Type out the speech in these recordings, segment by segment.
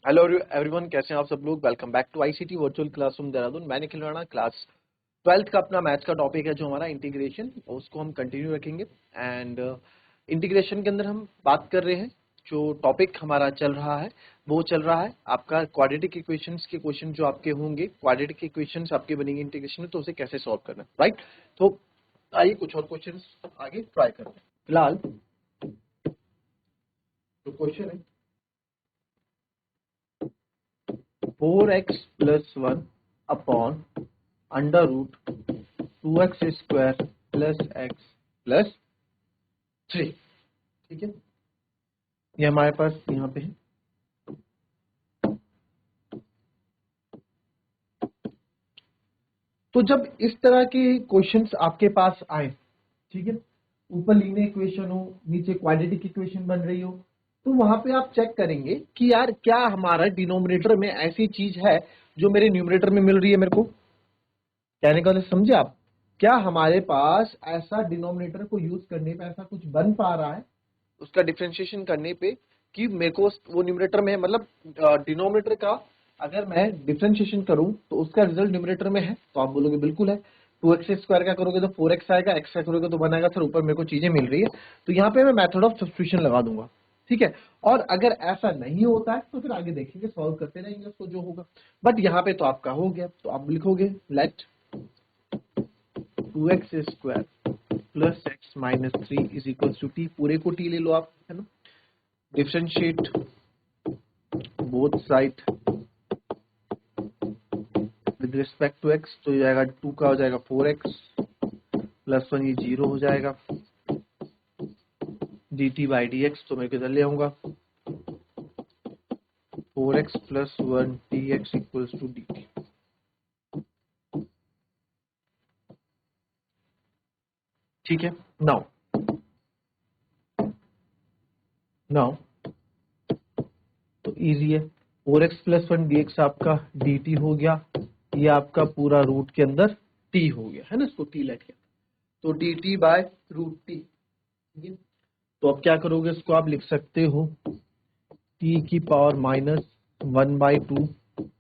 Hello everyone, कैसे हैं आप सब लोग। Welcome back to ICT virtual classroom Dehradun. मैं निखिल राणा। क्लास 12th का अपना मैथ्स का टॉपिक है जो हमारा इंटीग्रेशन, उसको हम कंटिन्यू रखेंगे। एंड इंटीग्रेशन के अंदर हम बात कर रहे हैं, जो टॉपिक हमारा चल रहा है वो चल रहा है आपका क्वाड्रेटिक इक्वेशंस के क्वेश्चन जो आपके होंगे। क्वाड्रेटिक इक्वेशंस आपके बनेंगे इंटीग्रेशन में, तो उसे कैसे सॉल्व करना है, राइट। तो आइए कुछ और क्वेश्चन आगे ट्राई करते हैं। फिलहाल जो क्वेश्चन है 4x plus 1 upon under root 2x square plus x plus 3, ठीक है। ये हमारे पास यहाँ पे है। तो जब इस तरह के क्वेश्चंस आपके पास आए, ठीक है, ऊपर लीनियर इक्वेशन हो, नीचे क्वाड्रेटिक इक्वेशन बन रही हो, तो वहां पे आप चेक करेंगे कि यार क्या हमारा डिनोमिनेटर में ऐसी चीज है जो मेरे न्यूमरेटर में मिल रही है। मेरे को कहने का मतलब समझे आप, क्या हमारे पास ऐसा डिनोमिनेटर को यूज करने पे ऐसा कुछ बन पा रहा है उसका डिफरेंशिएशन करने पे कि मेरे को वो न्यूमरेटर में है। मतलब डिनोमिनेटर का अगर मैं डिफरेंशिएशन करूं तो उसका रिजल्ट न्यूमरेटर में है, तो आप बोलोगे बिल्कुल है। 2x² का करोगे तो 4x आएगा, x का करोगे तो 1 आएगा। सर ऊपर मेरे को चीजें मिल रही है, तो यहाँ पे मैं मेथड ऑफ सब्स्टिट्यूशन लगा दूंगा, ठीक है। और अगर ऐसा नहीं होता है तो फिर आगे देखेंगे, सॉल्व करते रहेंगे उसको जो होगा। बट यहाँ पे तो आपका हो गया, तो आप लिखोगे let 2x² plus x minus 3 is equal to t. पूरे को टी ले लो आप, है ना। Differentiate both side with respect to x, तो ये आएगा 2 का हो जाएगा 4x प्लस 1, ये 0 हो जाएगा। dt बाई डी एक्स, तो मैं किधर ले आऊंगा 4x plus 1 dx equals to dt। ठीक है। नाउ नाउ तो इजी है। 4x प्लस 1 dx आपका dt हो गया, ये आपका पूरा रूट के अंदर t हो गया, है ना। इसको t लेट गया, तो dt बाय रूट टी। ठीक है, तो अब क्या करोगे, इसको आप लिख सकते हो t की पावर माइनस 1/2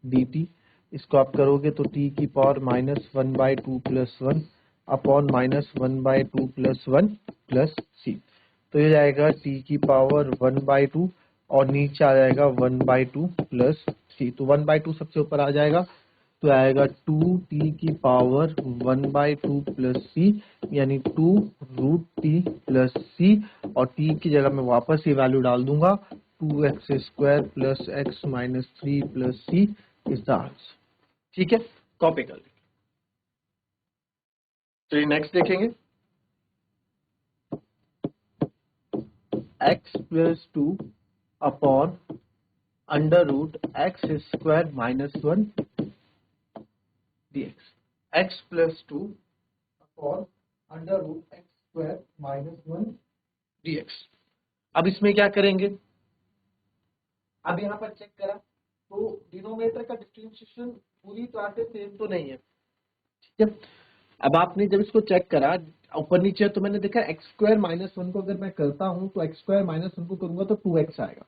dt। इसको आप करोगे तो t की power minus 1/2 plus 1 upon minus 1/2 plus 1 plus c। तो ये जाएगा t की पावर 1/2 और नीचे आ जाएगा 1/2 प्लस c। तो 1/2 सबसे ऊपर आ जाएगा, तो आएगा 2t की पावर 1/2 प्लस c, यानी 2 रूट टी प्लस c। और t की जगह मैं वापस ये वैल्यू डाल दूंगा, 2x² plus x minus 3 plus c is the answer. ठीक है, कॉपी कर लेंगे। चलिए नेक्स्ट देखेंगे। x plus 2 upon under root x² minus 1 dx। x plus 2 upon under root x² minus 1 dx। अब इसमें क्या करेंगे, अब यहाँ पर चेक करा तो डिनोमिनेटर का डिफरेंशिएशन पूरी तरह से सेम तो नहीं है, ठीक है। अब आपने जब इसको चेक करा ऊपर नीचे, तो मैंने देखा x² माइनस 1 को अगर मैं करता हूं तो x² माइनस 1 को करूंगा तो 2x आएगा।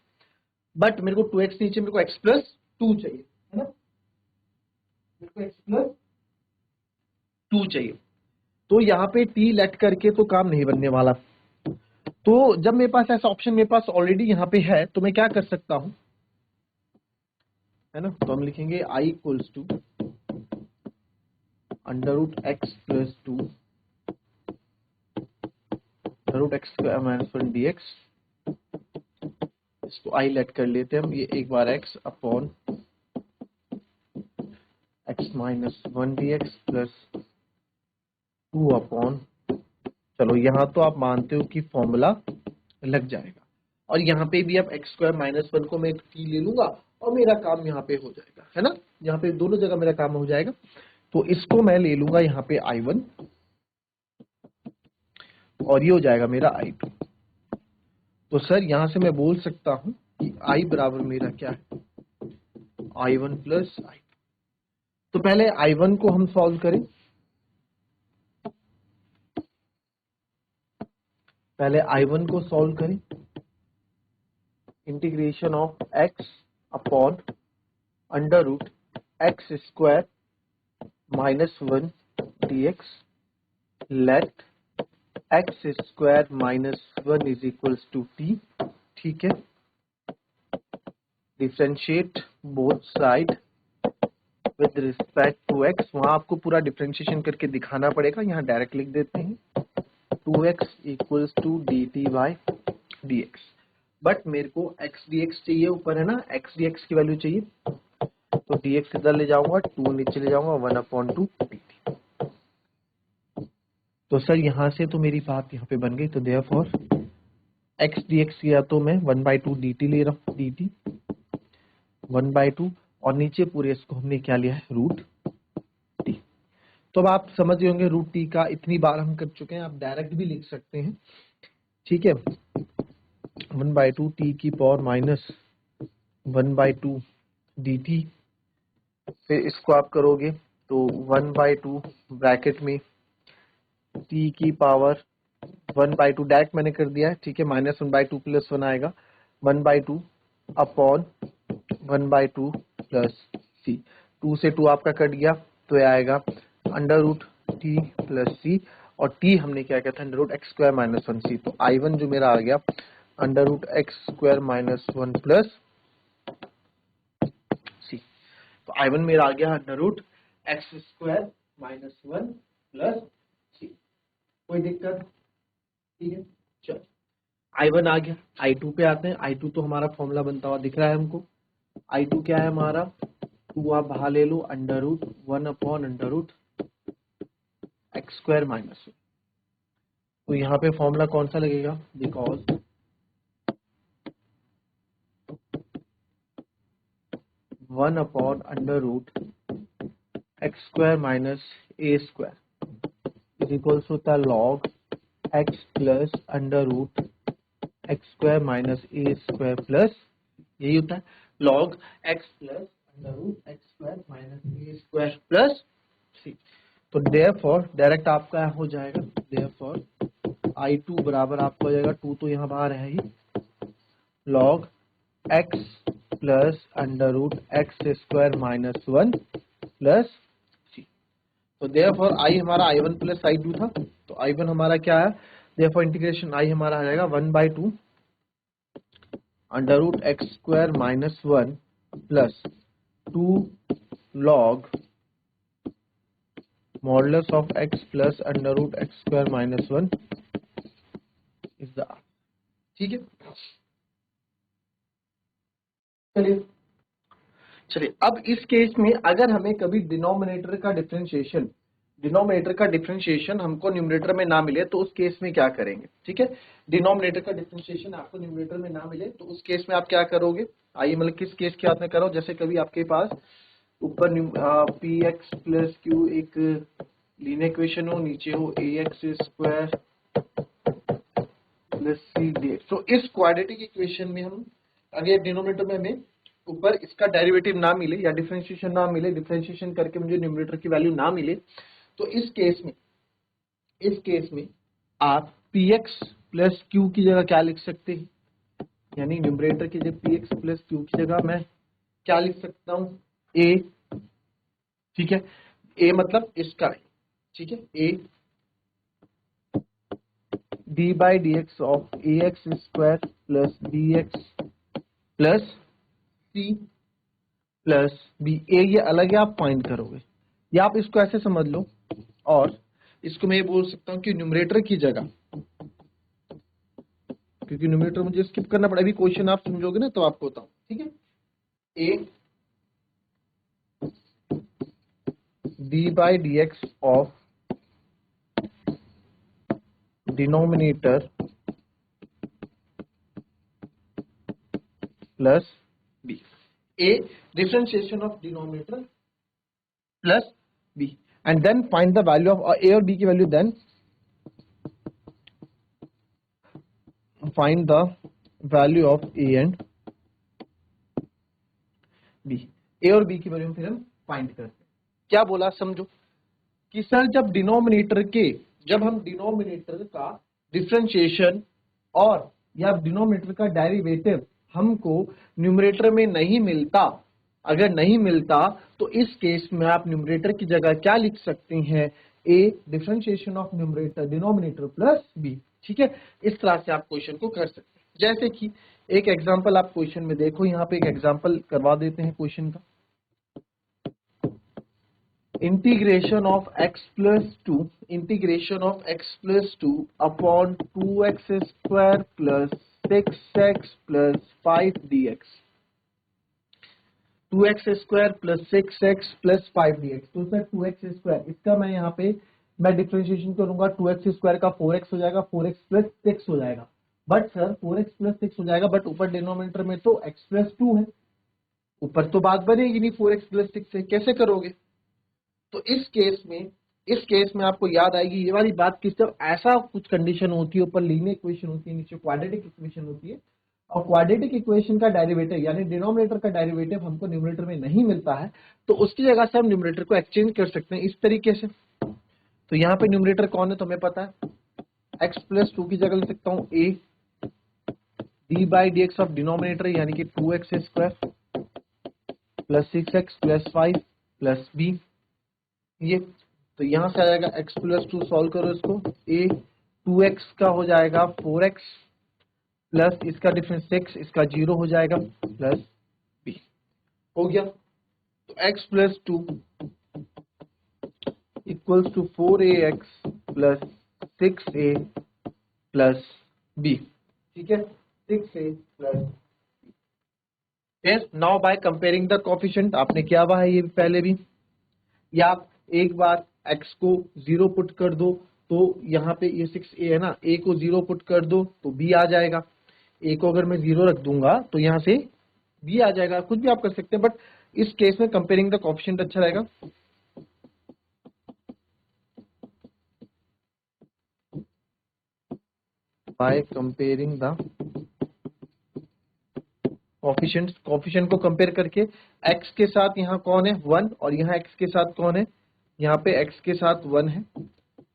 बट मेरे को 2x नीचे, मेरे को x प्लस 2 चाहिए, है ना। मेरे को x प्लस 2 चाहिए, तो यहाँ पे t लेट करके तो काम नहीं बनने वाला। तो जब मेरे पास ऐसा ऑप्शन मेरे पास ऑलरेडी यहाँ पे है, तो मैं क्या कर सकता हूं, है ना। तो हम लिखेंगे i equals to under root x plus 2 under root x² minus 1 dx। इसको i लेट कर लेते हैं हम, ये एक बार x upon x minus 1 dx plus 2 upon, चलो यहाँ तो आप मानते हो कि फॉर्मूला लग जाएगा, और यहाँ पे भी अब x² माइनस 1 को मैं t ले लूंगा और मेरा काम यहाँ पे हो जाएगा, है ना। यहाँ पे दोनों जगह मेरा काम हो जाएगा। तो इसको मैं ले लूंगा यहाँ पे i1 और ये हो जाएगा मेरा i2। तो सर यहां से मैं बोल सकता हूं कि i बराबर मेरा क्या है, i1 प्लस i। तो पहले i1 को हम सॉल्व करें, पहले i1 को सॉल्व करें। Integration of x upon under root x square minus 1 dx let x square minus 1 is equals to t. ठीक है, differentiate both side with respect to x. वहां आपको पूरा डिफ्रेंशिएशन करके दिखाना पड़ेगा, यहाँ डायरेक्ट लिख देते हैं 2x equals to d t by D x. But मेरे को x dx चाहिए, ऊपर है ना x dx की वैल्यू चाहिए, तो dx इधर ले जाऊंगा, 2 नीचे ले जाऊंगा, 1/2 dt। तो सर यहाँ से तो मेरी बात यहाँ पे बन गई, तो देयरफॉर x dx किया तो मैं 1/2 dt ले रहा हूँ, dt 1/2, और नीचे पूरे इसको हमने क्या लिया है, रूट टी। तो अब आप समझ गए होंगे रूट टी का इतनी बार हम कर चुके हैं, आप डायरेक्ट भी लिख सकते हैं। ठीक है, 1/2 टी की पावर माइनस 1/2 dt। फिर इसको आप करोगे तो 1/2 ब्रैकेट में टी की पावर 1/2 डायरेक्ट मैंने कर दिया है। ठीक है, माइनस 1/2 प्लस 1 आएगा 1/2 अपॉन 1/2 प्लस सी। 2 से 2 आपका कट गया, तो ये आएगा under root T plus C, और टी हमने क्या किया था, under root x square minus 1 C. तो I1 जो मेरा आ गया under root x square minus 1 plus C. तो I1 मेरा आ गया under root x square minus 1 plus C. कोई दिक्कत? ठीक है, चलो I1 आ गया। I2 पे आते हैं। I2 तो हमारा फॉर्मूला बनता हुआ दिख रहा है हमको। I2 क्या है हमारा, 2 आप बाहर ले लो, under root 1 upon under root x square minus 1। तो यहाँ पे फॉर्मूला कौन सा लगेगा, because one upon under root x square minus A square is equals होता है log X plus under root x square minus A square plus, यही होता है log X plus under root x square minus A square plus C. तो therefore direct आपका हो जाएगा, therefore I2 बराबर आपका हो जाएगा, 2 तो यहाँ बाहर है ही, log X plus under root x square minus 1 plus C. तो देयरफॉर I हमारा I1 प्लस I2 था, तो I1 हमारा क्या है, देयरफॉर इंटीग्रेशन I हमारा आ जाएगा 1/2 under root x square minus 1 plus 2 log modulus of x plus under root x square minus 1 is the. ठीक है, चलिए चलिए अब इस केस में अगर हमें कभी डिनोमिनेटर का डिफरेंशिएशन हमको न्यूमरेटर में ना मिले, तो उस केस में क्या करेंगे। ठीक है, डिनोमिनेटर का डिफरेंशिएशन आपको न्यूमरेटर में ना मिले, तो उस केस में आप क्या करोगे, आइए मतलब किस केस के हाथ में करो, जैसे कभी आपके पास ऊपर पी एक्स प्लस क्यू एक लीनियर इक्वेशन हो, नीचे हो A X square plus C D X. तो इस क्वाड्रेटिक इक्वेशन में हम अगर डिनोमिनेटर में हमें ऊपर इसका डेरिवेटिव ना मिले या डिफरेंशिएशन ना मिले, डिफरेंशिएशन करके मुझे न्यूमरेटर की वैल्यू ना मिले, तो इस केस में आप px प्लस क्यू की जगह क्या लिख सकते हैं, यानी न्यूमरेटर की जगह px प्लस क्यू की जगह मैं क्या लिख सकता हूं, a। ठीक है, a मतलब इसका है। ठीक है, a D by D X of A X square plus B X plus C plus B. A ये अलग है, आप फाइंड करोगे, या आप इसको ऐसे समझ लो, और इसको मैं ये बोल सकता हूं कि न्यूमरेटर की जगह, क्योंकि न्यूमरेटर मुझे स्किप करना पड़ा, अभी क्वेश्चन आप समझोगे ना तो आपको बताऊं। ठीक है, A D by D X of denominator plus B. A differentiation of denominator plus B, and then find the value of A और बी की वैल्यू, then find the value of A and B. A और B की value फिर हम find करते हैं। क्या बोला समझो कि सर जब हम डिनोमिनेटर का डिफरेंशिएशन और या डिनोमिनेटर का डेरिवेटिव हमको न्यूमरेटर में नहीं मिलता, अगर नहीं मिलता तो इस केस में आप न्यूमरेटर की जगह क्या लिख सकते हैं, A differentiation of numerator denominator plus B. ठीक है, इस तरह से आप क्वेश्चन को कर सकते हैं। जैसे कि एक एग्जांपल आप क्वेश्चन में देखो, यहाँ पे एक एग्जांपल करवा देते हैं क्वेश्चन का। Integration of x plus two upon 2x square plus 6x plus 5 dx, 2x square plus 6x plus 5 dx। तो सर 2x स्क्वायर, इसका मैं यहाँ पे मैं डिफरेंशिएशन करूंगा, 2x स्क्वायर का 4x हो जाएगा, 4x प्लस 6 हो जाएगा। बट सर 4x प्लस 6 हो जाएगा, बट ऊपर डिनोमिनेटर में तो x प्लस 2 है, ऊपर तो बात बनेगी नहीं 4x प्लस 6 से, कैसे करोगे? तो इस केस में आपको याद आएगी ये वाली बात कि जब ऐसा कुछ कंडीशन होती है, ऊपर लीनियर इक्वेशन होती है, नीचे क्वाड्रेटिक इक्वेशन होती है, और क्वाड्रेटिक इक्वेशन का डेरिवेटिव यानी डिनोमिनेटर का डेरिवेटिव हमको न्यूमरेटर में नहीं मिलता है, तो उसकी जगह से हम न्यूमरेटर को एक्सचेंज कर सकते हैं इस तरीके से। तो यहाँ पे न्यूमरेटर कौन है तो हमें पता है, x प्लस 2 की जगह ले सकता हूँ a d by D X of denominator यानी कि 2x square plus 6x plus 5 plus b। ये तो यहां से आ जाएगा x प्लस 2, सॉल्व करो इसको, a 2x का हो जाएगा 4x प्लस इसका डिफरेंस 6, इसका 0 हो जाएगा प्लस b, हो गया। तो x plus 2 equals to 4ax plus 6a plus b। ठीक है, 6a प्लस। फिर now by comparing the coefficient, आपने किया हुआ है ये पहले भी, या आप एक बार x को 0 पुट कर दो तो यहाँ पे ये 6a है ना, a को 0 पुट कर दो तो b आ जाएगा, a को अगर मैं 0 रख दूंगा तो यहाँ से b आ जाएगा, कुछ भी आप कर सकते हैं, बट इस केस में कंपेयरिंग द कोफिशिएंट अच्छा रहेगा। बाय कंपेयरिंग द कोफिशिएंट को कंपेयर करके x के साथ यहाँ कौन है 1, और यहाँ x के साथ कौन है, यहाँ पे x के साथ 1 है,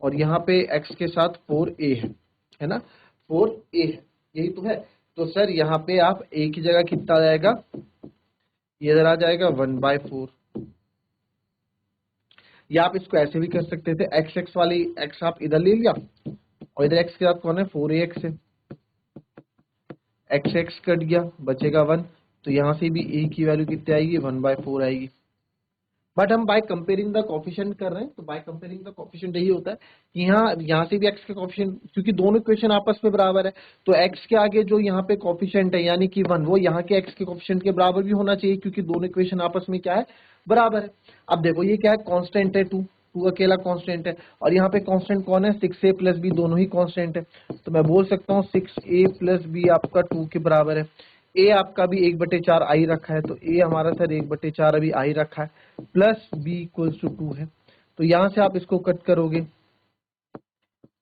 और यहाँ पे x के साथ 4a है ना, 4a है, यही तो है। तो सर यहाँ पे आप a की जगह कितना आ जाएगा, ये इधर आ जाएगा 1/4, या आप इसको ऐसे भी कर सकते थे, x वाली x आप इधर ले लिया और इधर x के साथ कौन है 4ax है, x कट गया बचेगा 1, तो यहाँ से भी a की वैल्यू कितनी आएगी 1/4 आएगी। बट हम बाय कंपेयरिंग द कोफिशिएंट कर रहे हैं, तो बाय कंपेयरिंग द कोफिशिएंट यही होता है कि यहाँ से भी x का कोफिशिएंट, क्योंकि दोनों इक्वेशन आपस में बराबर है, तो x के आगे जो यहाँ पे कोफिशिएंट है यानी कि 1, वो यहाँ के x के कोफिशिएंट के बराबर भी होना चाहिए, क्योंकि दोनों इक्वेशन आपस में क्या है, बराबर है। अब देखो ये क्या है, कांस्टेंट है 2 अकेला कांस्टेंट है, और यहाँ पे कांस्टेंट कौन है 6a प्लस b, दोनों ही कांस्टेंट है, तो मैं बोल सकता हूँ 6a प्लस b आपका 2 के बराबर है। a आपका भी 1/4 आई रखा है, तो a हमारा सर 1/4 अभी आई रखा है, प्लस b इक्वल्स टू 2 है। तो यहां से आप इसको कट करोगे,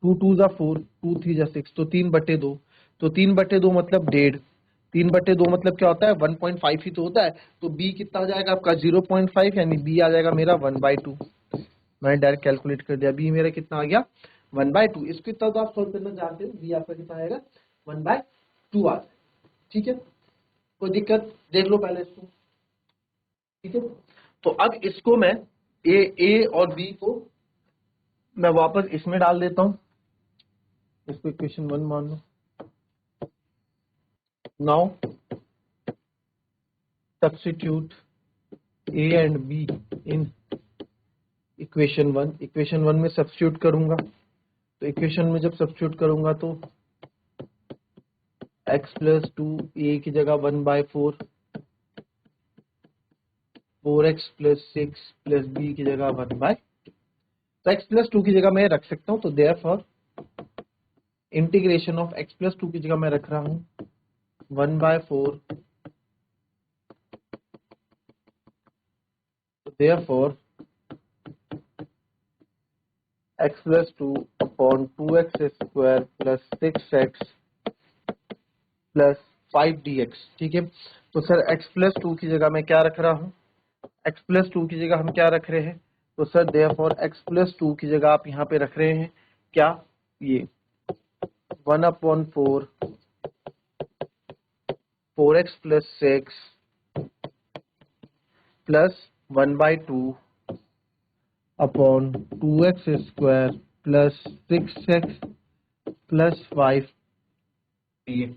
2 2 जा 4, 2 3 जा 6, तो 3/2, तो 3/2 मतलब 1.5, 3/2 मतलब क्या होता है 1.5 ही तो होता है, तो b कितना आ जाएगा आपका 0.5, यानी b आ जाएगा मेरा 1/2। मैंने डायरेक्ट कैलकुलेट कर दिया, b मेरा कितना आ गया 1/2। इसको इतना तो आप सोल्व करना चाहते हो, b आपका कितना आएगा 1/2 आ जाएगा। ठीक है, कोई दिक्कत, देख लो पहले इसको। ठीक है, तो अब इसको मैं ए और बी को मैं वापस इसमें डाल देता हूं, इसको इक्वेशन 1 मान लो। Now substitute A and B in equation 1, equation 1 में सब्स्टिट्यूट करूंगा, तो इक्वेशन में जब सब्स्टिट्यूट करूंगा तो x प्लस 2 a की जगह 1/4, 4x प्लस 6 प्लस b की जगह 1/2, तो x प्लस 2 की जगह मैं रख सकता हूं, तो therefore integration of x plus 2 की जगह मैं रख रहा हूं 1/4, तो therefore x plus 2 upon 2x square plus 6x plus 5 dx। ठीक है, तो सर x प्लस 2 की जगह मैं क्या रख रहा हूं, x प्लस 2 की जगह हम क्या रख रहे हैं, तो सर देयरफॉर x प्लस 2 की जगह आप यहाँ पे रख रहे हैं क्या, ये 1/4 4x plus 6 plus 1/2 upon 2x square plus 6x plus 5 dx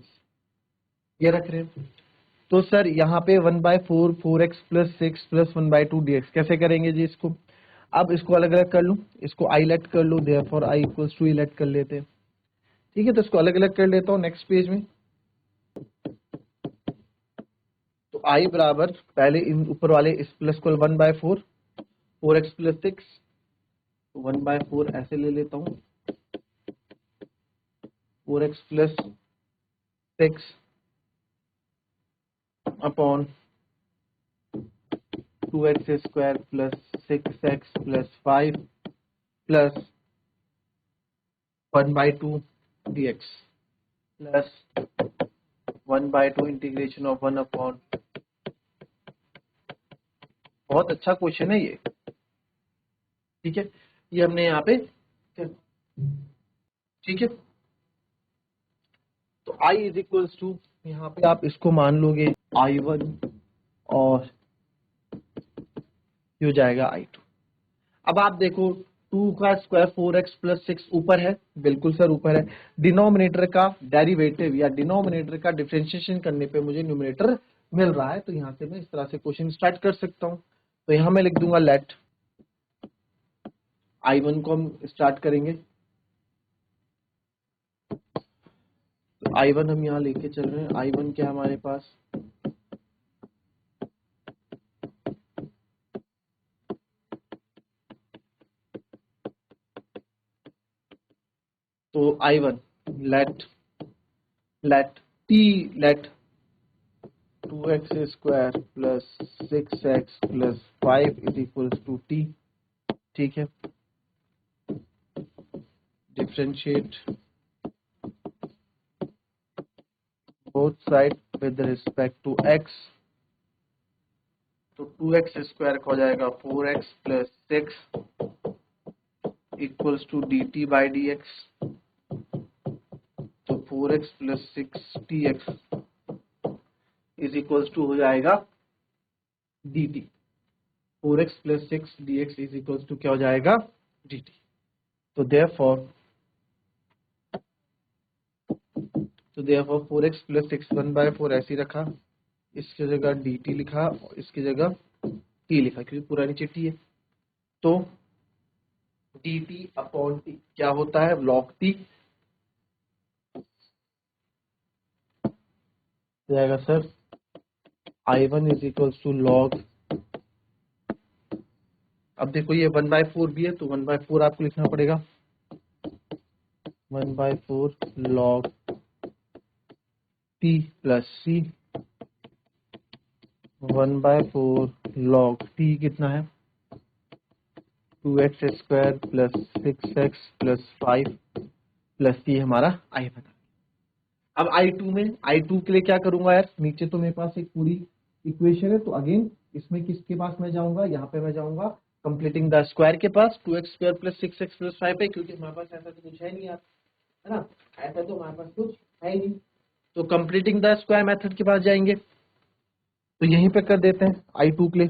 ये रख रहे हैं। तो सर यहाँ पे 1/4 4x प्लस 6 प्लस 1/2 dx कैसे करेंगे जी इसको? अब इसको अलग अलग कर लूं, इसको आई लेट कर लूं, therefore I equals to e let कर लेते हैं। ठीक है, तो इसको अलग अलग कर लेता हूँ नेक्स्ट पेज में। तो आई बराबर पहले इन ऊपर वाले इस प्लस को 1/4 4x प्लस 6 1/4 ऐसे ले लेता हूँ 4x plus 6 upon 2x square plus 6x plus 5 plus 1/2 dx plus 1/2 integration of 1 upon. बहुत अच्छा क्वेश्चन है ये। ठीक है, ये हमने यहाँ पे, ठीक है, तो I इज इक्वल्स टू यहाँ पे आप इसको मान लोगे I1 और ये हो जाएगा I2। अब आप देखो 2 का स्क्वायर 4x प्लस 6 ऊपर है, बिल्कुल सर ऊपर है। डिनोमिनेटर का डेरिवेटिव या डिनोमिनेटर का डिफरेंशिएशन करने पे मुझे न्यूमरेटर मिल रहा है, तो यहाँ से मैं इस तरह से क्वेश्चन स्टार्ट कर सकता हूँ। तो यहाँ मैं लिख दूंगा लेट I1 को हम स्टार्ट करेंगे, तो I1 हम यहाँ लेके चल रहे हैं। I1 क्या हमारे पास, तो I1 let let 2x square plus 6x plus 5 is equals to t। ठीक है, differentiate both side with respect to x। तो 2x स्क्वायर का हो जाएगा 4x plus 6 equals to dt by dx। तो 4x plus 6dx is equals to हो जाएगा dt। 4x plus 6dx is equals to क्या हो जाएगा dt। तो देयरफॉर 4x प्लस 6 1/4 ऐसी रखा, इसकी जगह dt लिखा और इसकी जगह t लिखा क्योंकि पूरा नीचे t है। तो dt अपॉन t क्या होता है, log t जाएगा sir I1 is equals to log। अब देखो ये 1/4 भी है, तो 1/4 आपको लिखना पड़ेगा 1/4 log t plus c 1/4 log t कितना है 2x square plus 6x plus 5 plus t हमारा I1। अब I2 में, I2 के लिए क्या करूंगा यार, नीचे तो मेरे पास एक पूरी इक्वेशन है, तो अगेन इसमें किसके पास मैं जाऊंगा, यहाँ पे मैं जाऊंगा कंप्लीटिंग द स्क्वायर के पास 2x square plus 6x plus 5 है, क्योंकि हमारे पास ऐसा तो कुछ है नहीं यार, है ना, ऐसा तो हमारे पास कुछ है ही नहीं। तो कंप्लीटिंग द स्क्वायर मेथड के पास जाएंगे, तो यहीं पे कर देते हैं I2 के लिए,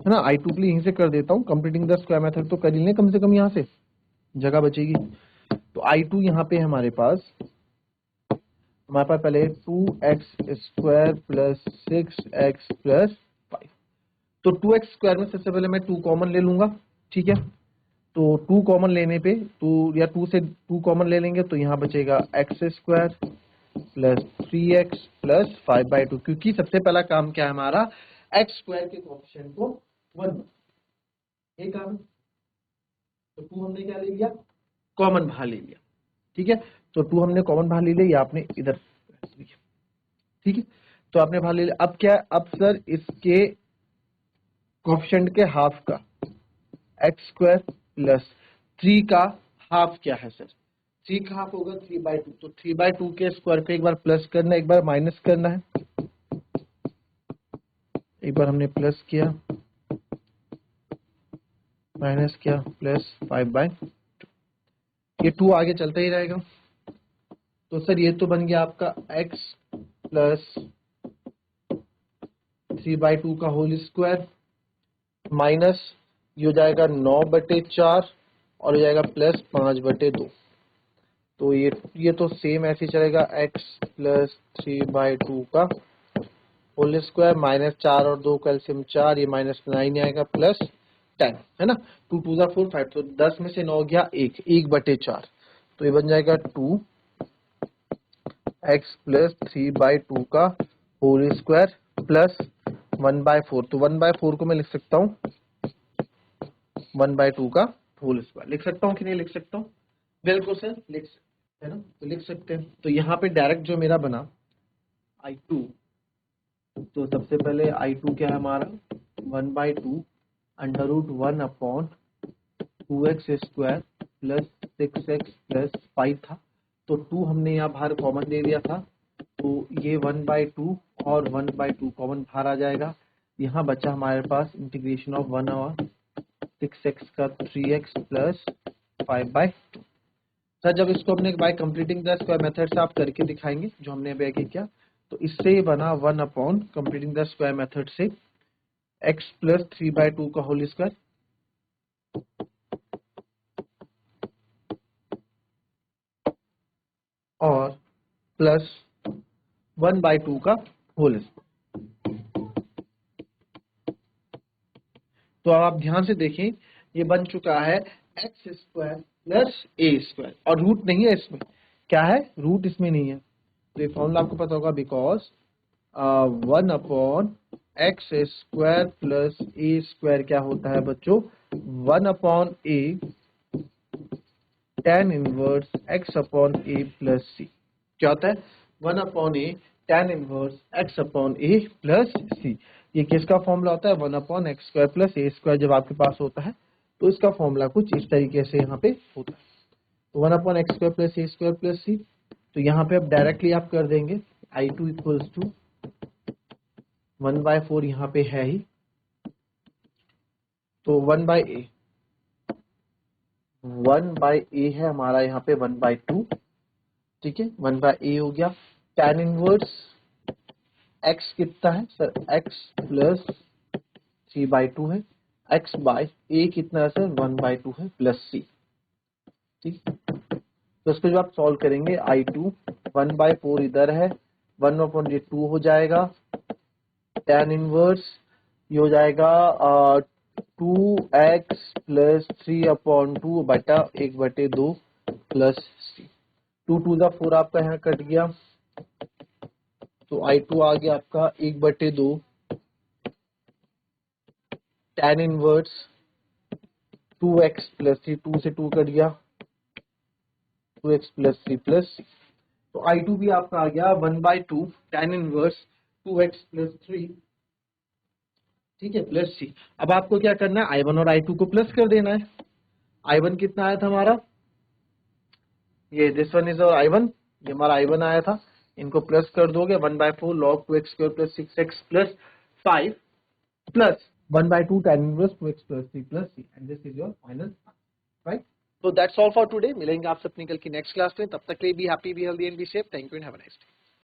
है ना, I2 के लिए यहीं से कर देता हूँ। कंप्लीटिंग द स्क्वायर मेथड तो कर ही लें, कम से कम यहाँ से जगह बचेगी। तो I2 यहाँ पे हमारे पास पहले 2x square plus 6x plus 5। तो 2x स्क्वायर में सबसे पहले मैं 2 कॉमन ले लूंगा। ठीक है, तो 2 कॉमन लेने पे 2 या 2 से 2 कॉमन ले लेंगे, तो यहाँ बचेगा x square plus 3x plus 5/2, क्योंकि सबसे पहला काम क्या है हमारा, x स्क्वायर के कोएफिशिएंट को 1 ये काम। तो 2 हमने क्या ले लिया, कॉमन बाहर ले लिया। ठीक है, तो 2 हमने कॉमन बाहर ले लिया, ये आपने इधर, ठीक है, तो आपने बाहर ले लिया। अब क्या, अब सर इसके कोएफिशिएंट के हाफ का x स्क्वायर प्लस 3 का हाफ क्या है सर, 3 का हाफ होगा 3/2। तो 3/2 के स्क्वायर पे एक बार प्लस करना है, एक बार माइनस करना है। एक बार हमने प्लस किया, माइनस किया, प्लस 5/2, ये 2 आगे चलता ही रहेगा। तो सर ये तो बन गया आपका x प्लस 3/2 का होल स्क्वायर माइनस ये हो जाएगा 9/4 और हो जाएगा प्लस 5/2। तो ये तो सेम ऐसे ही चलेगा, x प्लस 3/2 का होल स्क्वायर माइनस 4 और 2 कैल्सियम 4, ये -9 आएगा प्लस 10, है ना। 2 2 जा 4 5, तो 10 में से 9 गया 1/4, तो ये बन जाएगा 2x प्लस 3/2 का होल स्क्वायर प्लस 1/4। तो 1/4 को मैं लिख सकता हूँ 1/2 का होल स्क्वायर। लिख सकता हूँ कि नहीं लिख सकता हूँ? बिल्कुल सर लिख सकते, है ना, तो लिख सकते हैं। तो यहाँ पे डायरेक्ट जो मेरा बना I2, तो सबसे पहले I2 क्या है हमारा 1/2 √1/2x² प्लस 6x प्लस 5 था, तो 2 हमने यहाँ बाहर कॉमन ले लिया था, तो ये 1/2 और 1/2 कॉमन बाहर आ जाएगा। यहाँ बचा हमारे पास इंटीग्रेशन ऑफ 1/6x का 3x प्लस 5/2। सर जब इसको हमने bye completing the square method से आप करके दिखाएंगे जो हमने अभी आगे किया, तो इससे बना 1 upon completing the square method से x प्लस 3/2 का होल स्क्वायर और प्लस 1/2 का होल स्क्वायर। तो अब आप ध्यान से देखें, ये बन चुका है x² प्लस a², और रूट नहीं है इसमें, क्या है रूट इसमें नहीं है, तो ये फॉर्मूला आपको पता होगा, बिकॉज 1/x² प्लस a² क्या होता है बच्चों 1/a tan inverse x/a plus c। क्या होता है 1/a tan inverse x/a plus c। ये किसका फॉर्मूला होता है 1/x² प्लस a²। जब आपके पास होता है तो इसका फॉर्मूला कुछ इस तरीके से यहाँ पे होता है, तो 1/x² plus a² plus c। तो यहाँ पे अब डायरेक्टली आप कर देंगे I2 इक्वल्स टू 1/4 यहाँ पे है ही, तो 1/a है हमारा यहाँ पे 1/2, ठीक है 1/a हो गया। tan इनवर्स x कितना है सर x प्लस 3/2 है, x बाय a कितना है सर 1/2 है प्लस c, ठीक। तो इसको जब आप सॉल्व करेंगे I2 1/4 इधर है, 1/2 हो जाएगा, tan इनवर्स ये हो जाएगा 2x प्लस 3/2 बटा 1/2 प्लस c। 2 2 जा 4 आपका यहाँ कट गया, तो I2 आ गया आपका 1/2 tan इनवर्स 2x प्लस 3, 2 से 2 कट गया 2x प्लस 3 प्लस c। तो I2 भी आपका आ गया 1/2 tan इनवर्स 2x प्लस 3, ठीक है प्लस c। अब आपको क्या करना है I1 और I2 को प्लस कर देना है। I1 कितना आया था हमारा, ये दिस वन इज और I1, ये हमारा I1 आया था, इनको प्लस कर दोगे 1/4 log 2x² plus 6x plus 5 plus 1/2 tan inverse 2x plus 3 plus c, and this is your final, right. तो दैट्स ऑल फॉर टुडे। मिलेंगे आपसे अपनी कल की नेक्स्ट क्लास में, तब तक के लिए be happy, be healthy and be safe. Thank you and have a nice day.